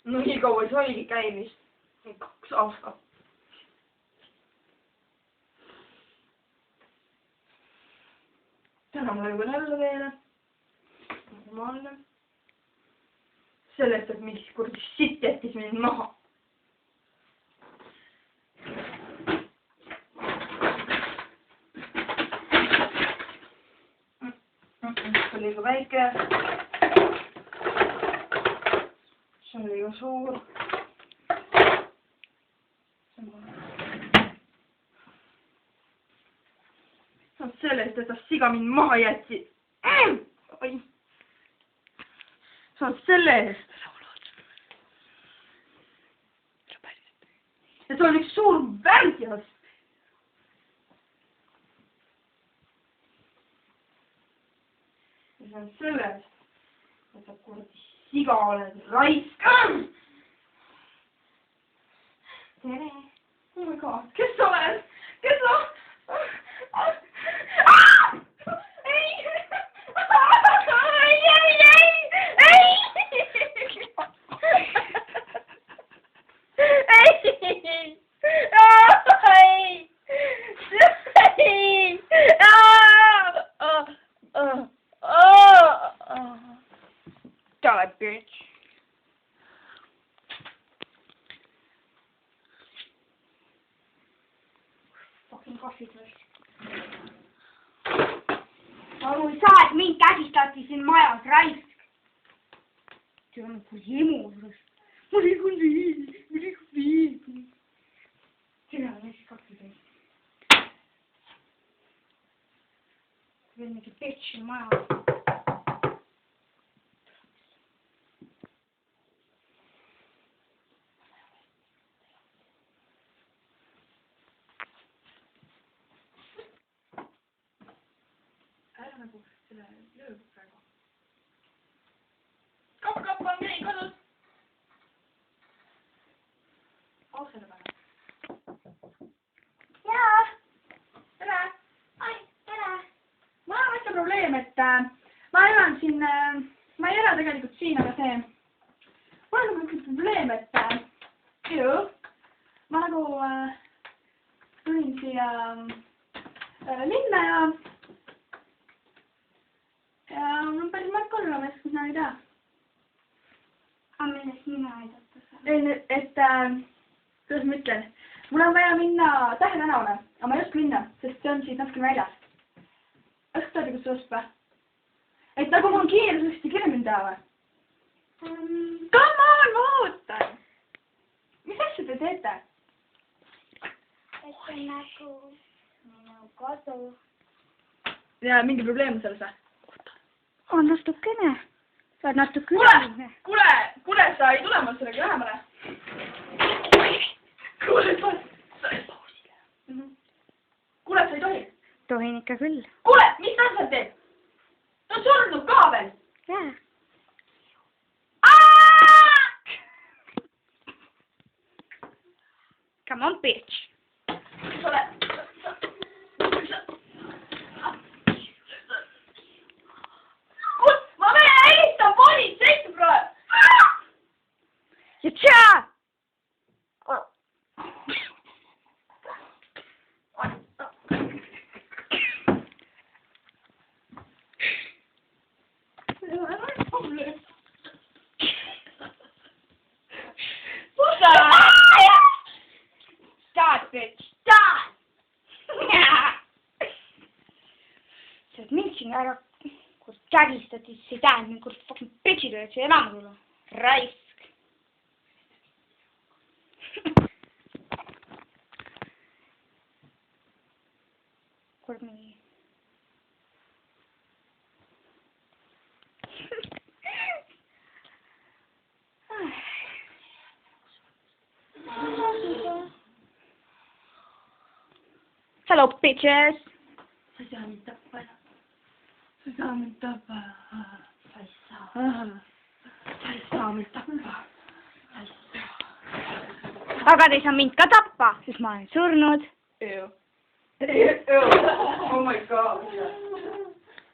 No nii kaua see oligi käimist. 2 aastat. Täna ma juba nälga teile. Normaalne. Sellest, et mingi kuradi sitt jättis mind maha. See on liiga väike. See on liiga suur. See on sellest, et ta siga mind maha jätsi. Oi. See on selle eest. Ja see on üks suur värdjas. Ja see on selle eest, et sa kuradi siga oled raisk. Tere. Oh my god, kes sa oled? Kes sa? Die, bitch. Fucking kohviklõs. Aru ei saa, et mind käsistati siin majas raisk. See on nagu himus. Ma liigun viidi. Sina on hästi 12. Veel mingi bitch on majas. Ära nagu selle lööb praegu. Kapp on keegi kodus. Ausele pähe. Jaa. Tere. Ai, tere. Mul on väike probleem, et ma elan siin, ma ei ela tegelikult siin, aga see. Mul on nagu üks probleem, et ma nagu tulin siia linna ja mul on päris märk olla, ma ei saa ei tea. Aga millest mina aidata saa? Kuidas ma ütlen? Mul on vaja minna Tähe tänavale, aga ma ei oska minna, sest see on siit natuke väljas. Oskad teada, kus see oskab? Et nagu mul on kiirusesti kirja mind teha või? Come on, ma ootan! Mis asja te teete? Et on nagu minu kodu. Ja mingi probleem selles või? On natukene. Sa oled natuke üleline. Kuule, sa ei tule mul sellega lähemale. Kuule, sa ei tohi. Kuule, sa ei tohi. Tohin ikka küll. Kuule, mis sa seal teed? Ta on surnud ka veel. Jaa. Come on, bitch. Mis ole? Ma helistan politseisse praegu. Ja tšaa! Stop, bitch! Stop! Sa oled mind siin ära kägistad, siis ei tähenda mind kord fucking bitchid oled siia elama tulnud. Raisk. Kord mingi. Hello, bitches. Sa ei saa mind tappa. Sa ei saa mind tappa. Sa ei saa. Sa ei saa mind tappa. Sa ei saa. Aga te ei saa mind ka tappa, sest ma olen surnud. Ew. Oh my god.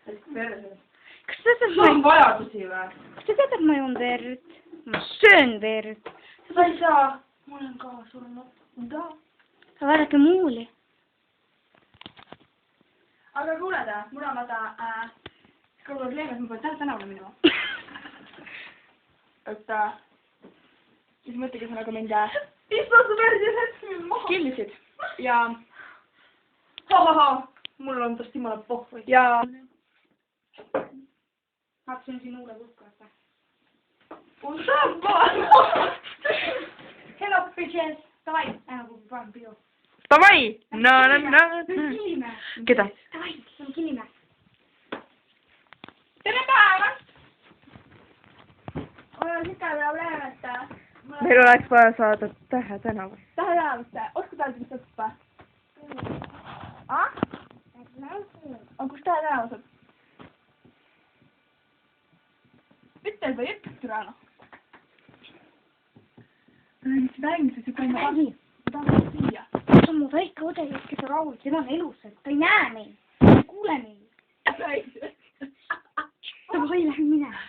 Kas sa tead, sul on vajadusi või? Kas sa tead, et ma joon verd? ma söön verd. Seda ei saa. Ma olen ka surnud. Da. Vaadake muuli. Aga kuuleda, mul on vaata probleem, et ma pean täna tänavale minema. Et siis mõttega sa nagu mind istuvad verd ja sätsi mind maha. Killisid. Ja mul on tõesti jumala pohvu. Ja Hakkasin siin uue kukku, vaata. Hello, bitches! Davai, kuhu panen pidu. Davai! Kilime. Keda? Davai, kilime. Tere päevast! Olen ikka probleem, et meil oleks vaja saada Tähe tänavast. Tähe tänavasse. Oskad öelda, mis õppe? Kus Tähe tänavas on? Ütle või ütle türana. Mis räägimises ja kui ma tahan siia. See on mu väike õde, kes on rahul, tema on elus, ta ei näe meid, ta ei kuule meid. Davai, lähme minema.